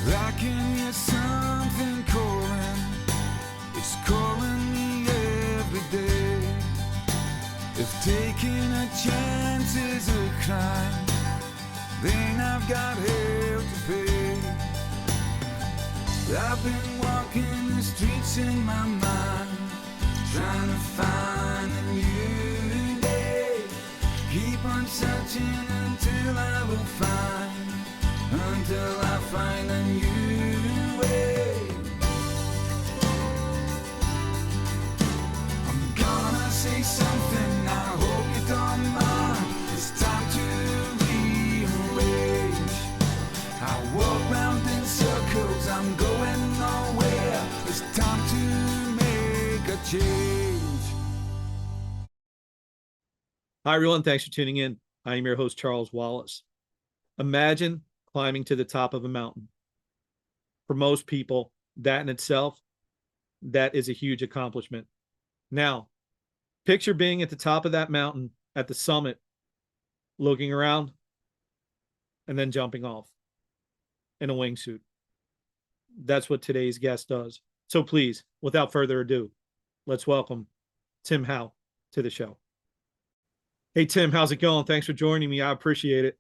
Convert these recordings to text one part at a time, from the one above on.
I can hear something calling. It's calling me every day. If taking a chance is a crime, then I've got hell to pay. I've been walking the streets in my mind, trying to find a new day. Keep on searching until I will find, until I find a new way. I'm gonna say something, I hope you don't mind. It's time to rearrange. I walk round in circles, I'm going nowhere. It's time to make a change. Hi, everyone. Thanks for tuning in. I am your host, Charles Wallace. Imagine climbing to the top of a mountain. For most people, that in itself, that is a huge accomplishment. Now, picture being at the top of that mountain, at the summit, looking around, and then jumping off in a wingsuit. That's what today's guest does. So please, without further ado, let's welcome Tim Howell to the show. Hey, Tim, how's it going? Thanks for joining me. I appreciate it.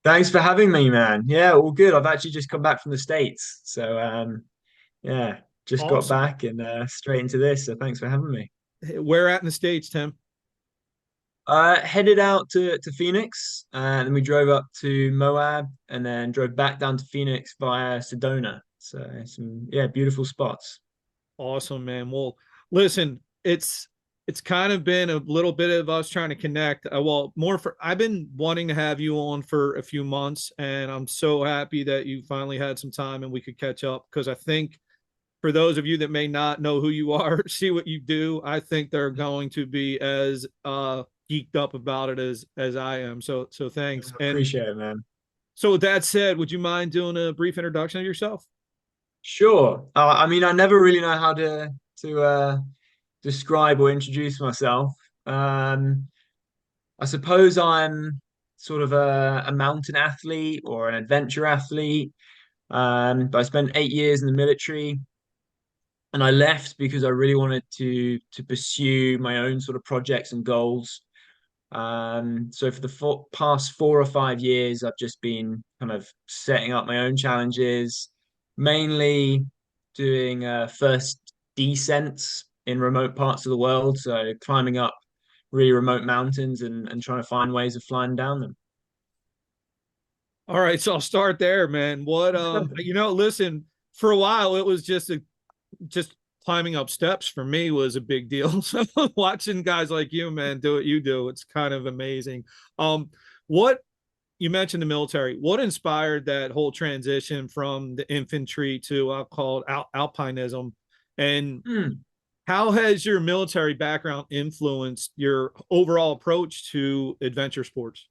Thanks for having me, man. Yeah, all good. I've actually just come back from the States. So yeah, just got Awesome. back and straight into this. So thanks for having me. Where at in the States, Tim? Headed out to Phoenix, and then we drove up to Moab and then drove back down to Phoenix via Sedona. So some beautiful spots. Awesome, man. Well, listen, it's kind of been a little bit of us trying to connect. Well, more for I've been wanting to have you on for a few months, and I'm so happy that you finally had some time and we could catch up because I think for those of you that may not know who you are, see what you do, I think they're going to be as geeked up about it as I am. So thanks. And Appreciate it, man. so with that said, would you mind doing a brief introduction of yourself? Sure. I mean, I never really know how to describe or introduce myself. Um, I suppose I'm sort of a mountain athlete or an adventure athlete. But I spent 8 years in the military, and I left because I really wanted to pursue my own sort of projects and goals. So for the past 4 or 5 years, I've just been kind of setting up my own challenges, mainly doing first descents in remote parts of the world. So climbing up really remote mountains and trying to find ways of flying down them. All right, so I'll start there, man. What listen, for a while it was just climbing up steps for me was a big deal. So watching guys like you, man, do what you do, it's kind of amazing. What you mentioned the military, what inspired that whole transition from the infantry to I'll call it alpinism? And Hmm. how has your military background influenced your overall approach to adventure sports?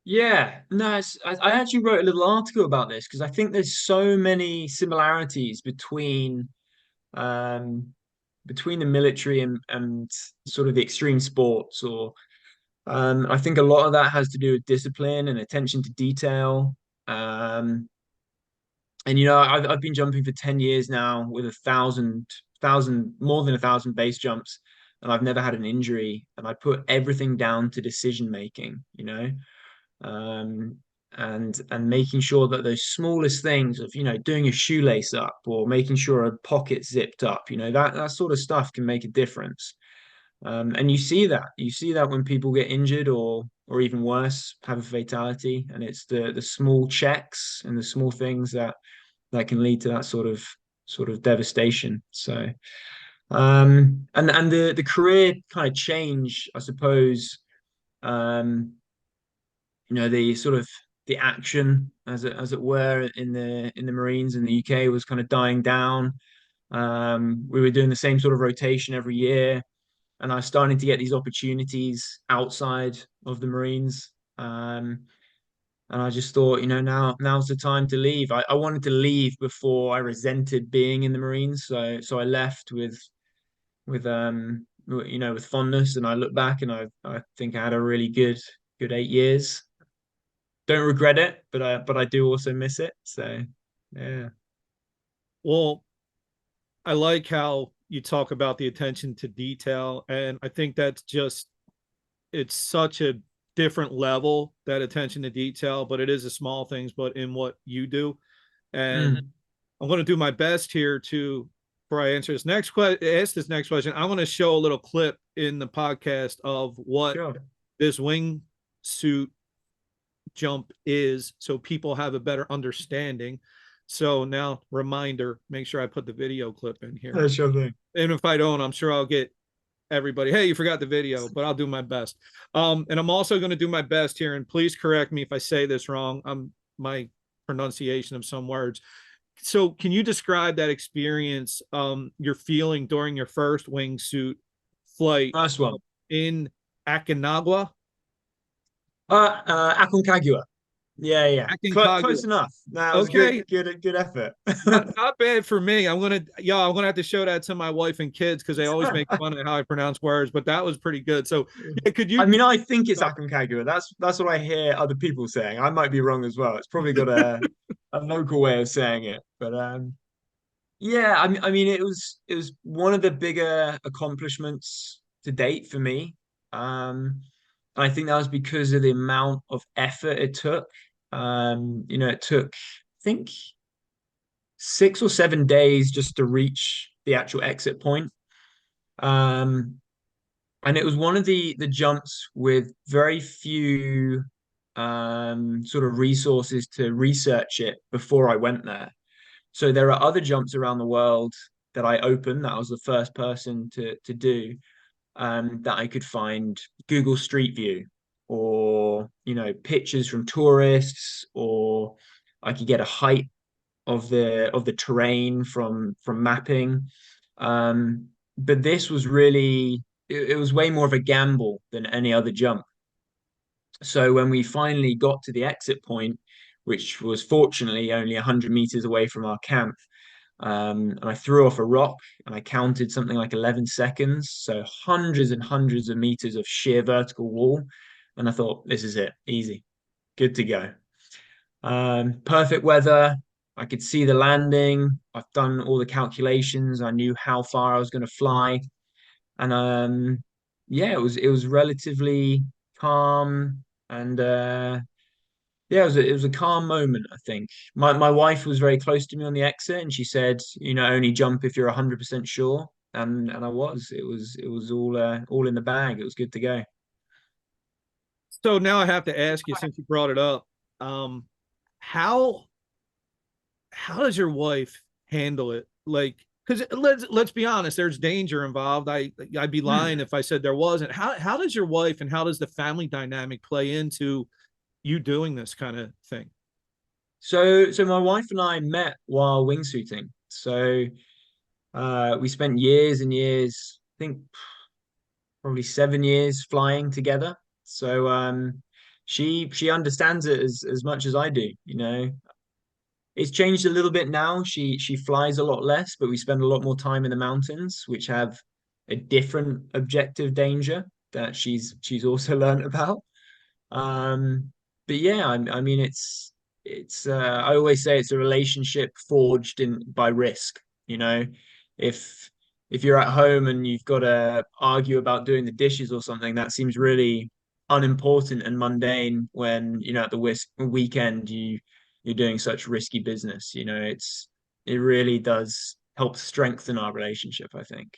Yeah, no, I actually wrote a little article about this because I think there's so many similarities um, between the military and sort of the extreme sports. Or I think a lot of that has to do with discipline and attention to detail. Um, and I've been jumping for 10 years now with more than 1,000 base jumps, and I've never had an injury. And I put everything down to decision making. Um, and making sure that those smallest things of doing a shoelace up or making sure a pocket's zipped up, that sort of stuff can make a difference. And you see that when people get injured or even worse, have a fatality, and it's the small checks and the small things that can lead to that sort of devastation. So and the career kind of change, I suppose. um the sort of the action, as it were, in the Marines in the UK was kind of dying down. We were doing the same sort of rotation every year, and I was starting to get these opportunities outside of the Marines. And I just thought, now's the time to leave. I wanted to leave before I resented being in the Marines, so I left with fondness, and I look back and I think I had a really good 8 years. don't regret it, but I do also miss it. So yeah. Well, I like how you talk about the attention to detail, and I think that's just it's such a different level, that attention to detail, but it is the small things, but in what you do. And Mm, I'm going to do my best here to, before I answer this next question, ask this next question, I'm going to show a little clip in the podcast of what sure. this wingsuit jump is, so people have a better understanding. So now, reminder, make sure I put the video clip in here. Sure thing. And if I don't, I'm sure I'll get everybody, hey, you forgot the video, but I'll do my best. And I'm also going to do my best here, and please correct me if I say this wrong. My pronunciation of some words. So can you describe that experience, you're feeling during your first wingsuit flight Nice one. in Akinagua? Aconcagua. Yeah, yeah. Aconcagua. Close enough. That was Okay, good effort. not bad for me. I'm gonna have to show that to my wife and kids because they always make fun of how I pronounce words, but that was pretty good. So yeah, could I you mean, I think it's Aconcagua. That's what I hear other people saying. I might be wrong as well. It's probably got a local way of saying it, but yeah. I mean, it was one of the bigger accomplishments to date for me. I think that was because of the amount of effort it took. It took, I think, 6 or 7 days just to reach the actual exit point. Um, and it was one of the jumps with very few sort of resources to research it before I went there. So there are other jumps around the world that I opened that I was the first person to do, that I could find Google Street View, or pictures from tourists, or I could get a height of the terrain from mapping. But this was really it was way more of a gamble than any other jump. So when we finally got to the exit point, which was fortunately only 100 meters away from our camp, and I threw off a rock and I counted something like 11 seconds. So hundreds and hundreds of meters of sheer vertical wall. And I thought, this is it, easy, good to go. Perfect weather. I could see the landing. I've done all the calculations. I knew how far I was going to fly. And yeah, it was relatively calm, and yeah, it was a calm moment, I think. My wife was very close to me on the exit, and she said, only jump if you're 100% sure. And I was. It was all in the bag. It was good to go. So now I have to ask you, since you brought it up, um, how does your wife handle it? Like, because let's be honest, there's danger involved. I'd be Hmm. lying if I said there wasn't. How does your wife and how does the family dynamic play into you doing this kind of thing? So my wife and I met while wingsuiting. So we spent years and years, I think probably 7 years flying together. So she understands it as much as I do, It's changed a little bit now. She flies a lot less, but we spend a lot more time in the mountains, which have a different objective danger that she's also learned about. But yeah, I mean it's I always say it's a relationship forged in by risk, you know. If if you're at home and you've got to argue about doing the dishes or something, that seems really unimportant and mundane when, at the weekend you're doing such risky business, it really does help strengthen our relationship, I think.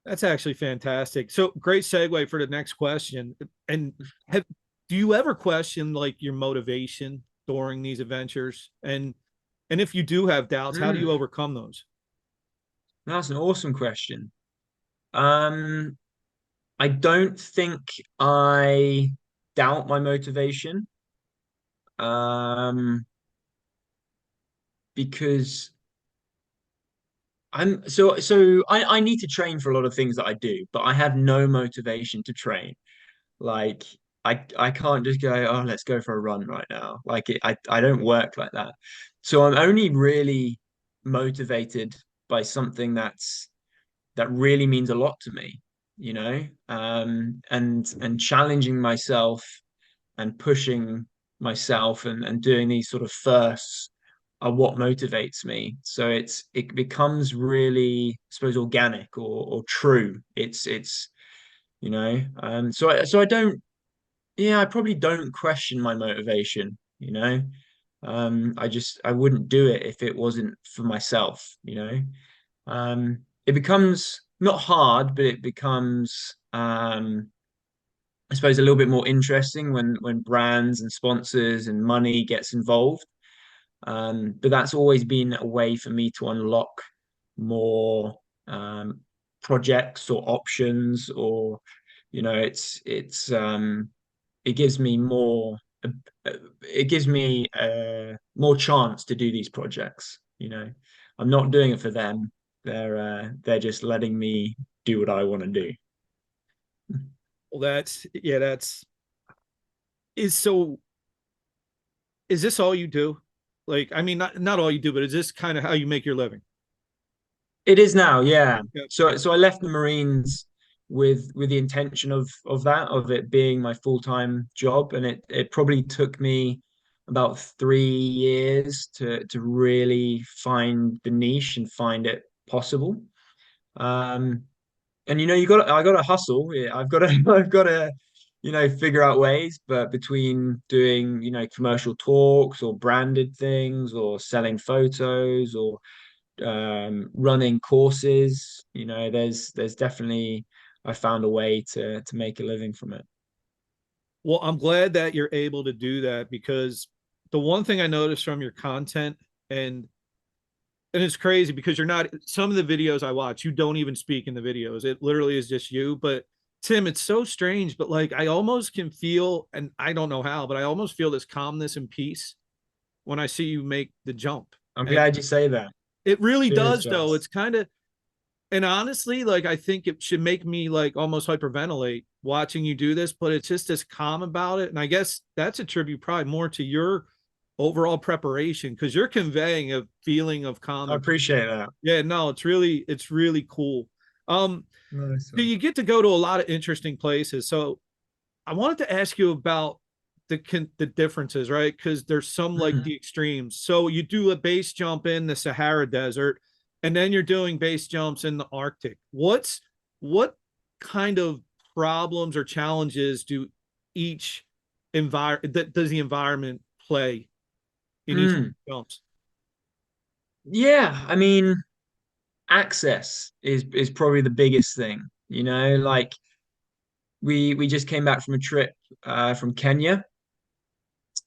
That's actually fantastic. So great segue for the next question. And have do you ever question like your motivation during these adventures? And if you do have doubts, how do you Mm, overcome those? that's an awesome question. Um, I don't think I doubt my motivation, because I need to train for a lot of things that I do, but I have no motivation to train. Like I can't just go, oh, let's go for a run right now. I don't work like that. So I'm only really motivated by something that really means a lot to me, and challenging myself and pushing myself, and doing these sort of firsts are what motivates me. So it becomes really, I suppose, organic or true. It's so I don't, yeah, I probably don't question my motivation, I wouldn't do it if it wasn't for myself. It becomes not hard, but it becomes I suppose a little bit more interesting when brands and sponsors and money gets involved. But that's always been a way for me to unlock more projects or options, or it gives me more chance to do these projects. I'm not doing it for them. They're just letting me do what I want to do. Well, that's is so. Is this all you do? Like, I mean, not all you do, but is this kind of how you make your living? It is now, yeah. Yeah. So I left the Marines with the intention of it being my full-time job, and it probably took me about 3 years to really find the niche and find it possible. Um, and I got to hustle. Yeah, I've got to I've got to figure out ways. But between doing commercial talks or branded things or selling photos or running courses, there's definitely, I found a way to make a living from it. Well, I'm glad that you're able to do that, because the one thing I noticed from your content, and it's crazy because you're not, some of the videos I watch, you don't even speak in the videos. It literally is just you. But Tim, it's so strange, but like I almost can feel, and I don't know how, but I almost feel this calmness and peace when I see you make the jump. I'm And glad you say that. it really Cheers, does, though. Charles. It's kind of, and honestly, like I think it should make me like almost hyperventilate watching you do this, but it's just as calm about it. And I guess that's a tribute probably more to your overall preparation, because you're conveying a feeling of calm I and peace. appreciate that. Yeah, no, it's really cool. Um, Nice so one. you get to go to a lot of interesting places. So I wanted to ask you about the differences, right? Because there's some like Mhm. the extremes. So you do a base jump in the Sahara Desert, and then you're doing base jumps in the Arctic. What kind of problems or challenges do each that does the environment play in each Mm. jumps? Yeah, I mean, access is probably the biggest thing. Like we just came back from a trip from Kenya,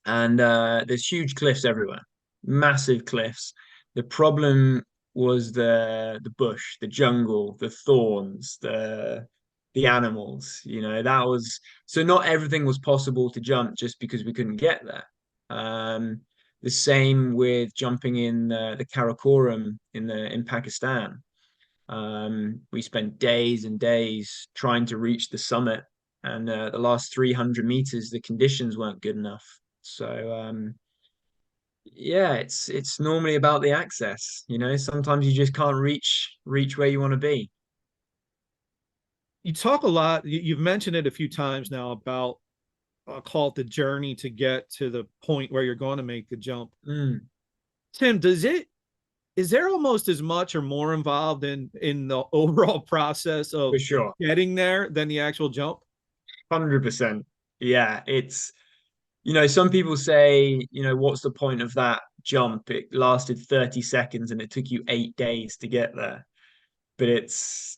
and there's huge cliffs everywhere, massive cliffs. The problem was the bush, the jungle, the thorns, the animals. That was, so not everything was possible to jump just because we couldn't get there. The same with jumping in the Karakoram in Pakistan. We spent days and days trying to reach the summit, and the last 300 meters, the conditions weren't good enough. So yeah, it's normally about the access. Sometimes you just can't reach where you want to be. You talk a lot. You've mentioned it a few times now about, I'll call it the journey to get to the point where you're going to make the jump. Mm, Tim, is there almost as much or more involved in the overall process of for sure. getting there than the actual jump? 100%. Yeah, some people say, what's the point of that jump? It lasted 30 seconds and it took you 8 days to get there. But it's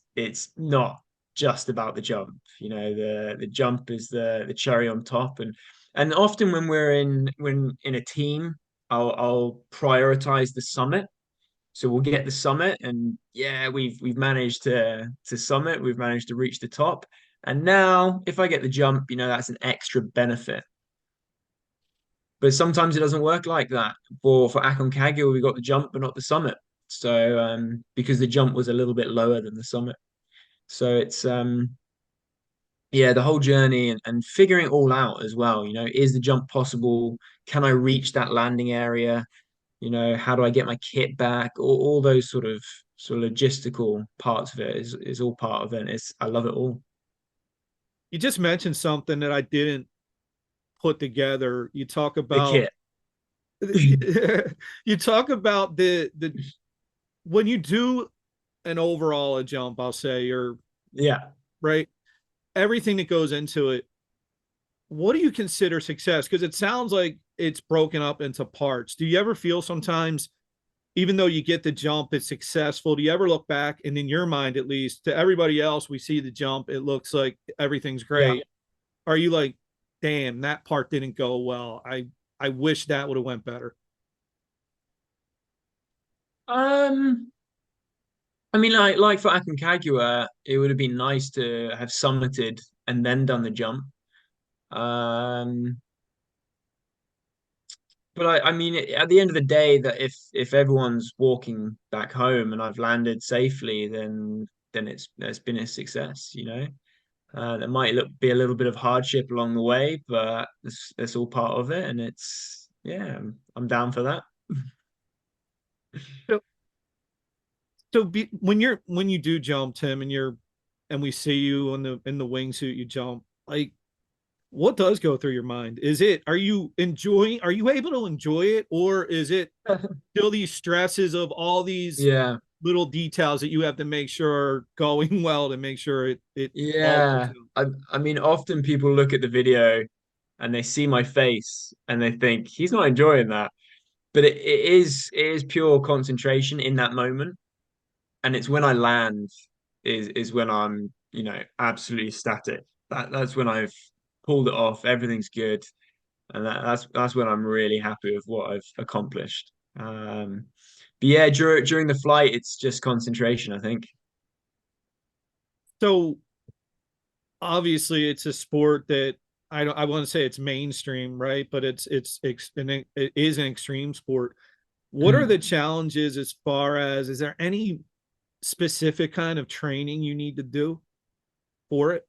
not just about the jump. The jump is the cherry on top. And often when in a team, I'll prioritize the summit. So we'll get the summit, and yeah, we've managed to summit, we've managed to reach the top. And now if I get the jump, that's an extra benefit. But sometimes it doesn't work like that. For Aconcagua, we got the jump but not the summit. So because the jump was a little bit lower than the summit. So it's yeah, the whole journey, and figuring it all out as well. Is the jump possible? Can I reach that landing area? How do I get my kit back? All those sort of logistical parts of it is all part of it. I love it all. You just mentioned something that I didn't put together. You talk The about kit. you talk about the when you do an overall a jump, I'll say, or Yeah. right, everything that goes into it. What do you consider success? Because it sounds like it's broken up into parts. Do you ever feel sometimes, even though you get the jump, it's successful? Do you ever look back and in your mind, at least to everybody else, we see the jump, it looks like everything's Yeah. great. Are you like, damn, that part didn't go well. I wish that would have went better. Um, I mean, like for Aconcagua, it would have been nice to have summited and then done the jump. Um, but I mean, at the end of the day, that if everyone's walking back home and I've landed safely, then it's been a success, you know. There might be a little bit of hardship along the way, but it's all part of it, and it's yeah, I'm down for that. So, when you do jump, Tim, and you're and we see you in the wingsuit, you jump, like what does go through your mind? Is it, are you able to enjoy it, or is it still these stresses of all these Yeah, little details that you have to make sure are going well to make sure it all works yeah. out? I mean, often people look at the video and they see my face and they think he's not enjoying that, but it is pure concentration in that moment, and it's when I land is when I'm absolutely static. That's when I've pulled it off. Everything's good, and that's when I'm really happy with what I've accomplished. But yeah, during the flight, it's just concentration, I think. So obviously it's a sport that I want to say it's mainstream, right? But it is an extreme sport. What are the Mm. challenges as far as, is there any specific kind of training you need to do for it?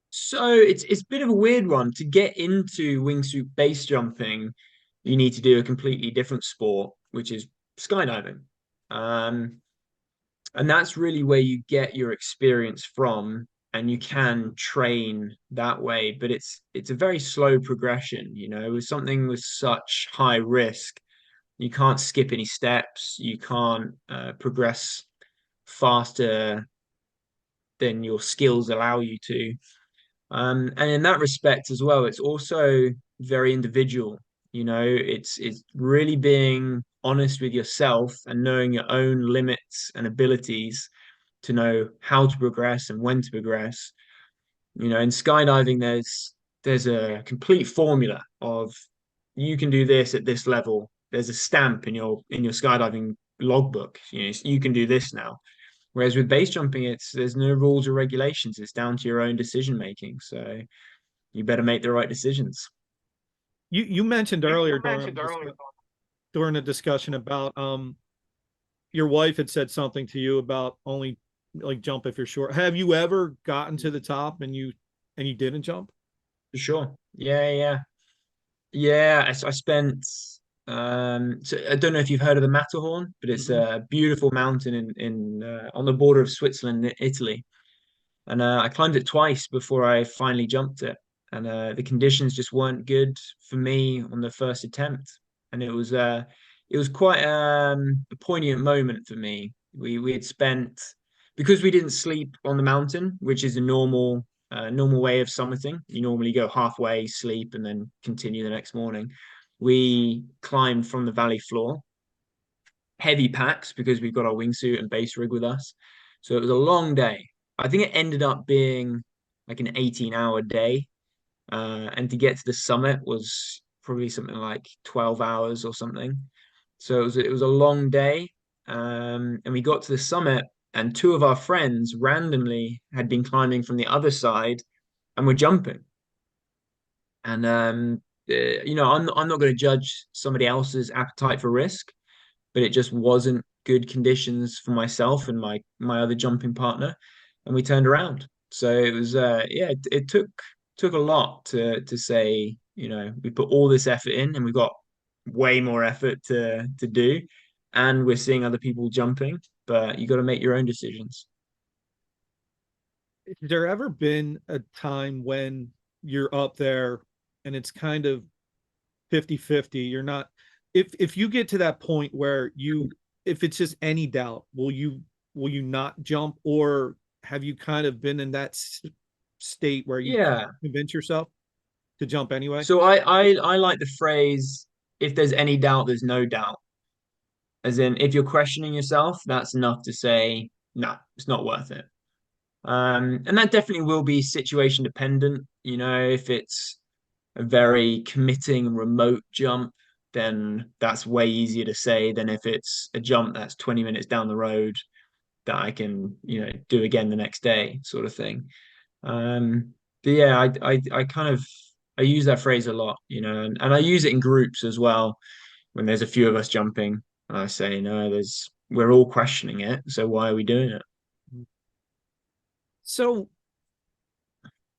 So it's a bit of a weird one. To get into wingsuit base jumping, you need to do a completely different sport, which is skydiving. Um, and that's really where you get your experience from, and you can train that way. But it's a very slow progression, with something with such high risk. You can't skip any steps. You can't progress faster than your skills allow you to. And in that respect as well, it's also very individual. It's really being honest with yourself and knowing your own limits and abilities to know how to progress and when to progress. In skydiving, there's a complete formula of you can do this at this level. There's a stamp in your skydiving logbook. You can do this now. Whereas with base jumping, there's no rules or regulations. It's down to your own decision making. So you better make the right decisions. You mentioned earlier You mentioned earlier. during the discussion about your wife had said something to you about only like jump if you're short. Have you ever gotten to the top and you didn't jump? For sure. Yeah, yeah. Yeah, I spent so I don't know if you've heard of the Matterhorn, but it's Mhm. a beautiful mountain in on the border of Switzerland and Italy. And I climbed it twice before I finally jumped it. And the conditions just weren't good for me on the first attempt. And it was quite a poignant moment for me. We had spent, because we didn't sleep on the mountain, which is a normal way of summiting. You normally go halfway, sleep, and then continue the next morning. We climbed from the valley floor, heavy packs because we've got our wingsuit and base rig with us. So it was a long day. I think it ended up being like an 18-hour day. And to get to the summit was probably something like 12 hours or something. So it was a long day. And we got to the summit, and two of our friends randomly had been climbing from the other side and were jumping. And I'm not going to judge somebody else's appetite for risk, but it just wasn't good conditions for myself and my other jumping partner, and we turned around. So it was yeah, it took a lot to say, we put all this effort in and we got way more effort to do, and we're seeing other people jumping, but you got to make your own decisions. Has there ever been a time when you're up there? and it's kind of 50-50. You're not, if you get to that point where if it's just any doubt, will you not jump, or have you kind of been in that state where you Yeah. convince yourself to jump anyway? So I like the phrase, if there's any doubt, there's no doubt. As in, if you're questioning yourself, that's enough to say, no, it's not worth it. And that definitely will be situation dependent. You know, if it's a very committing remote jump, then that's way easier to say than if it's a jump that's 20 minutes down the road that I can, do again the next day, sort of thing. But yeah, I kind of I use that phrase a lot, and I use it in groups as well when there's a few of us jumping. And I say, no, we're all questioning it, so why are we doing it? So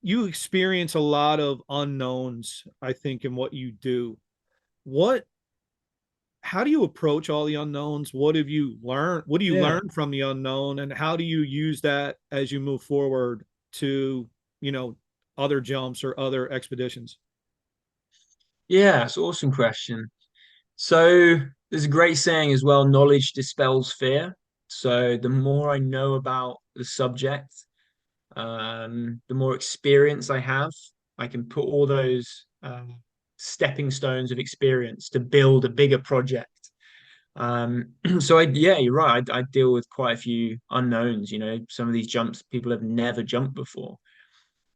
you experience a lot of unknowns, I think, in what you do. What How do you approach all the unknowns? What have you learned? What do you Yeah. learn from the unknown, and how do you use that as you move forward to, you know, other jumps or other expeditions? Yeah, it's an awesome question. So there's a great saying as well, knowledge dispels fear. So the more I know about the subject, the more experience I have, I can put all those stepping stones of experience to build a bigger project. So yeah, you're right. I deal with quite a few unknowns. Some of these jumps people have never jumped before,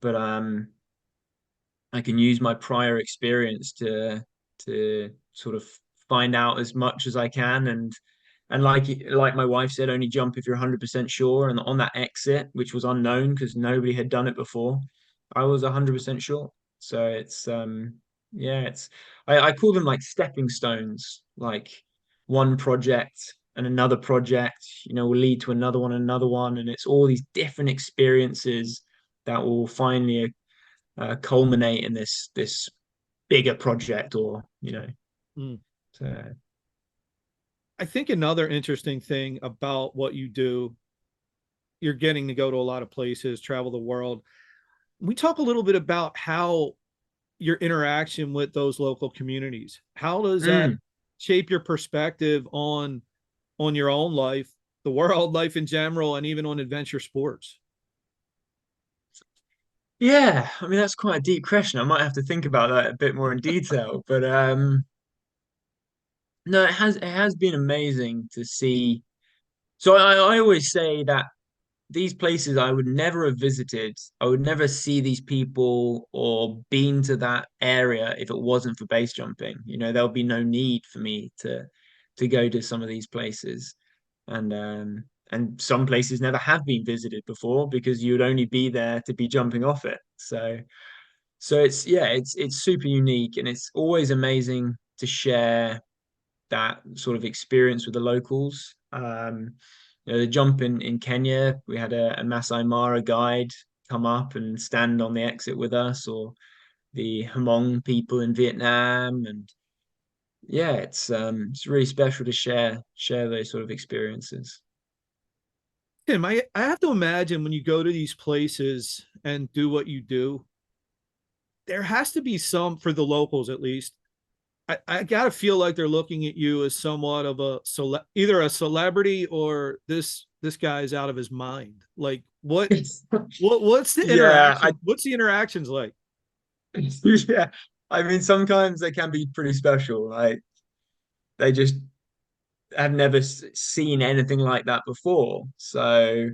but I can use my prior experience to sort of find out as much as I can, and like my wife said, only jump if you're 100% sure. And on that exit, which was unknown because nobody had done it before, I was 100% sure. So yeah, I call them like stepping stones, like one project and another project, will lead to another one, and it's all these different experiences that will finally culminate in this bigger project, or Mm. so. I think another interesting thing about what you do, you're getting to go to a lot of places, travel the world. We talk a little bit about how your interaction with those local communities. How does that Mm. shape your perspective on your own life, the world, life in general, and even on adventure sports? Yeah, I mean that's quite a deep question. I might have to think about that a bit more in detail, but no, it has been amazing to see. So I always say that these places I would never have visited, I would never see these people or been to that area if it wasn't for base jumping. There'll be no need for me to go to some of these places. And some places never have been visited before because you would only be there to be jumping off it. So it's, yeah, it's super unique, and it's always amazing to share that sort of experience with the locals. The jump in Kenya, we had a Masai Mara guide come up and stand on the exit with us, or the Hmong people in Vietnam, and yeah, it's really special to share those sort of experiences. Tim, I have to imagine when you go to these places and do what you do, there has to be some, for the locals at least. I gotta feel like they're looking at you as somewhat of either a celebrity or this guy's out of his mind. Like what's the Yeah, interaction? What's the interactions like? yeah. I mean, sometimes they can be pretty special. Like they just have never seen anything like that before. So,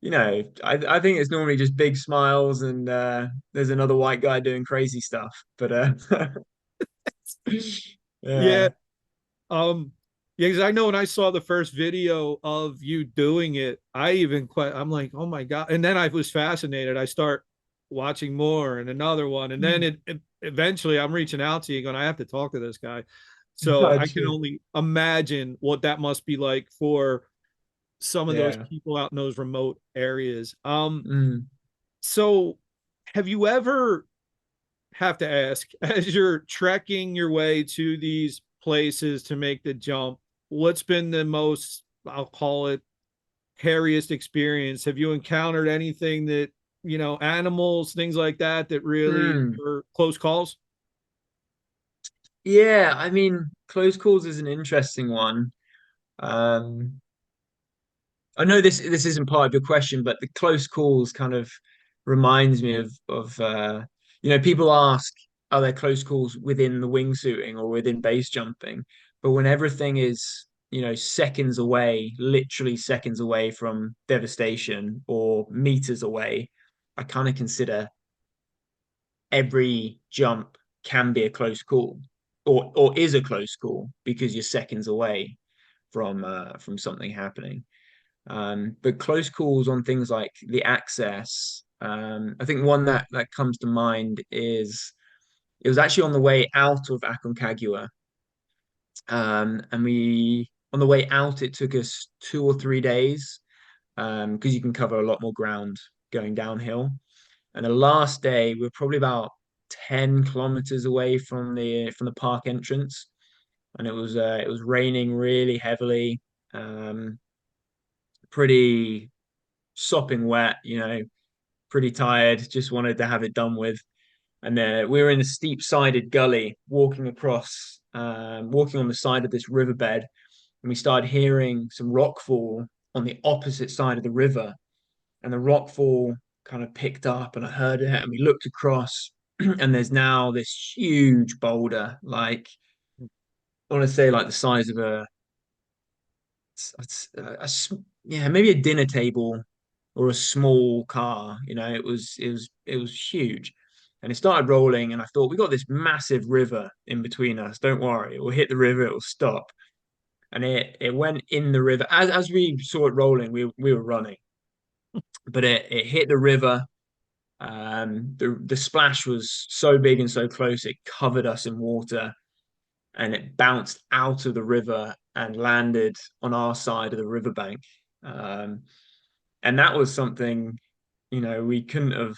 I think it's normally just big smiles and there's another white guy doing crazy stuff. But Yeah. yeah. Um, yeah, because I know when I saw the first video of you doing it, I'm like, oh my God. And then I was fascinated. I start watching more and another one. And then eventually I'm reaching out to you going, I have to talk to this guy. So I can Gotcha. only imagine what that must be like for some of those Yeah. people out in those remote areas. Mm. So have you ever have to ask, as you're trekking your way to these places to make the jump, what's been the most, I'll call it, hairiest experience? Have you encountered anything that, animals, things like that, that really Mm. were close calls? Yeah, I mean, close calls is an interesting one. Um, I know this isn't part of your question, but the close calls kind of reminds me of people ask, are there close calls within the wingsuiting or within base jumping? But when everything is, seconds away, literally seconds away from devastation or meters away, I kind of consider every jump can be a close call or is a close call because you're seconds away from something happening. But close calls on things like the access, I think one that comes to mind is it was actually on the way out of Aconcagua. And we on the way out it took us 2 or 3 days because you can cover a lot more ground going downhill. And the last day we were probably about 10 kilometers away from the park entrance, and it was raining really heavily, um, pretty sopping wet, pretty tired, just wanted to have it done with. And we were in a steep sided gully walking on the side of this riverbed, and we started hearing some rockfall on the opposite side of the river. And the rockfall kind of picked up, and I heard it, and we looked across, and there's now this huge boulder, like I want to say like the size of a yeah, maybe a dinner table or a small car. It was huge, and it started rolling. And I thought, we got this massive river in between us. Don't worry, it will hit the river. It will stop. And it went in the river as we saw it rolling. We were running, but it hit the river. The splash was so big and so close, it covered us in water, and it bounced out of the river and landed on our side of the riverbank. Um, and that was something, we couldn't have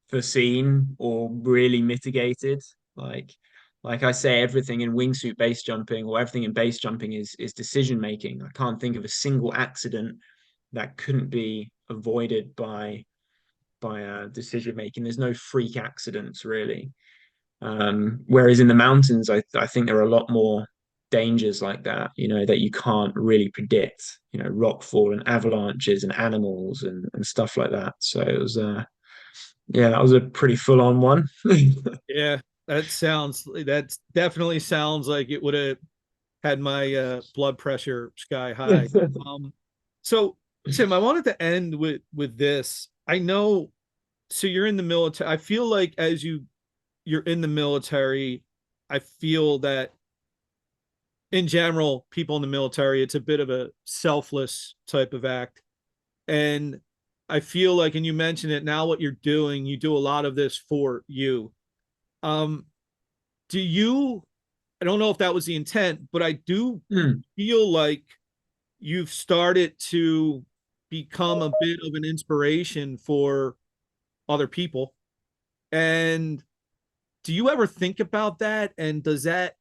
foreseen or really mitigated. Like, like I say, everything in wingsuit base jumping or everything in base jumping is decision making. I can't think of a single accident that couldn't be avoided by decision making. There's no freak accidents really. Whereas in the mountains, I think there are a lot more dangers like that, that you can't really predict, rockfall and avalanches and animals and stuff like that. So it was, yeah, that was a pretty full on one. Yeah, that definitely sounds like it would have had my blood pressure sky high. Um, so Tim, I wanted to end with this. I know, so you're in the military. I feel like as you're in the military, I feel that in general, people in the military, it's a bit of a selfless type of act. And I feel like, and you mentioned it now, what you're doing, you do a lot of this for you. Um, do you, I don't know if that was the intent, but I do Hmm. feel like you've started to become a bit of an inspiration for other people. And do you ever think about that? And does that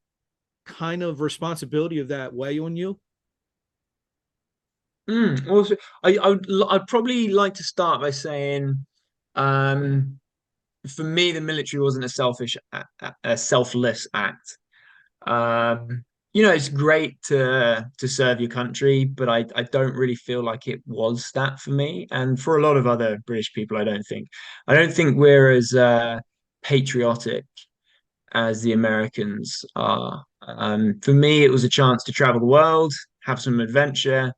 kind of responsibility of that weigh on you? Also, I'd probably like to start by saying, um, for me, the military wasn't a selfless act. It's great to serve your country, but I don't really feel like it was that for me. And for a lot of other British people, I don't think we're as patriotic as the Americans are. For me, it was a chance to travel the world, have some adventure,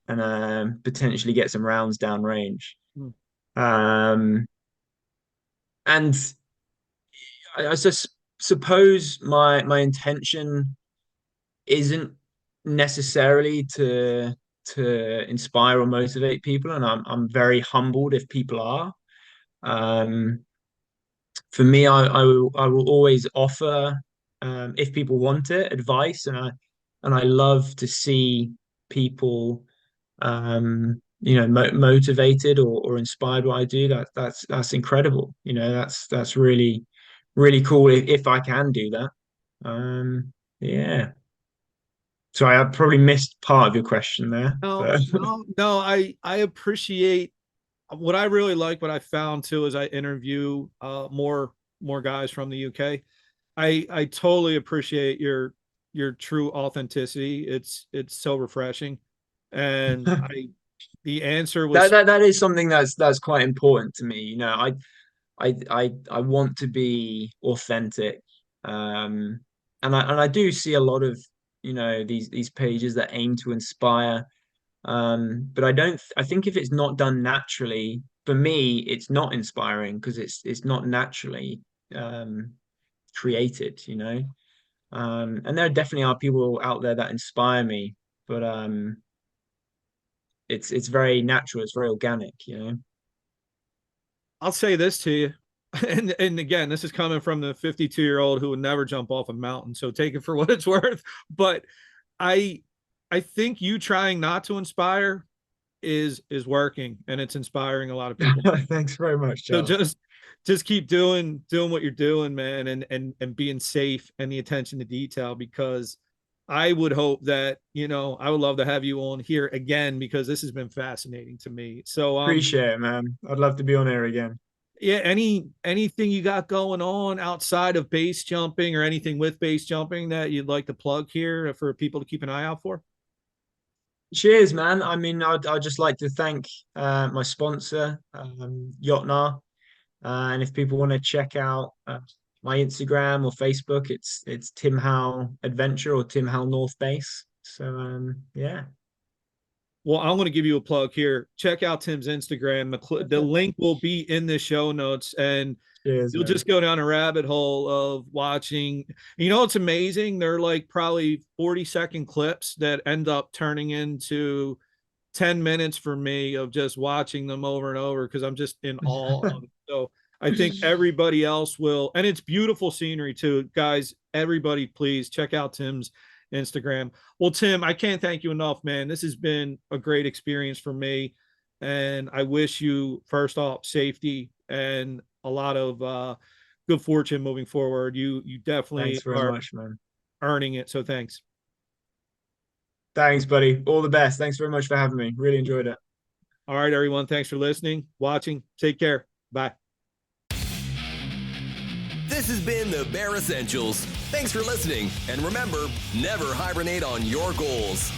and potentially get some rounds downrange. Hmm. Um, and I just suppose my intention isn't necessarily to inspire or motivate people, and I'm very humbled if people are. Um, for me, I will always offer, if people want it, advice, and I love to see people, motivated or inspired by what I do. That's incredible. That's really really cool if I can do that. Yeah. Sorry, I probably missed part of your question there, No, but no, I appreciate what I really like. What I found too is I interview more guys from the UK, I totally appreciate your true authenticity. It's so refreshing. And the answer was That is something that's quite important to me. You know, I want to be authentic. Um, and I do see a lot of, you know, these pages that aim to inspire. But I think if it's not done naturally, for me, it's not inspiring because it's not naturally um created, you know. And there definitely are people out there that inspire me, but it's very natural, it's very organic, you know. I'll say this to you. And again, this is coming from the 52-year-old who would never jump off a mountain. So take it for what it's worth. But I I think you trying not to inspire is working, and it's inspiring a lot of people. Thanks very much, So Charles. just keep doing what you're doing, man, and being safe and the attention to detail, because I would hope that, I would love to have you on here again, because this has been fascinating to me. So Appreciate it, man. I'd love to be on here again. yeah, anything you got going on outside of base jumping, or anything with base jumping that you'd like to plug here for people to keep an eye out for? Cheers, man. I mean, I'd just like to thank my sponsor, Youre. And if people want to check out my Instagram or Facebook, it's Tim Howell Adventure or Tim Howell North Base. So yeah. Well, I'm going to give you a plug here. Check out Tim's Instagram. The link will be in the show notes, and Cheers, you'll man. just go down a rabbit hole of watching. It's amazing. They're like probably 40-second clips that end up turning into 10 minutes for me of just watching them over and over, because I'm just in awe of it. So I think everybody else will, and it's beautiful scenery too. Guys, everybody, please check out Tim's Instagram. Well, Tim, I can't thank you enough, man. This has been a great experience for me. And I wish you, first off, safety and a lot of good fortune moving forward. You definitely Thanks very are much, man. earning it. So thanks. Thanks, buddy. All the best. Thanks very much for having me. Really enjoyed it. All right, everyone. Thanks for listening, watching. Take care. Bye. This has been the Bare Essentials. Thanks for listening, and remember, never hibernate on your goals.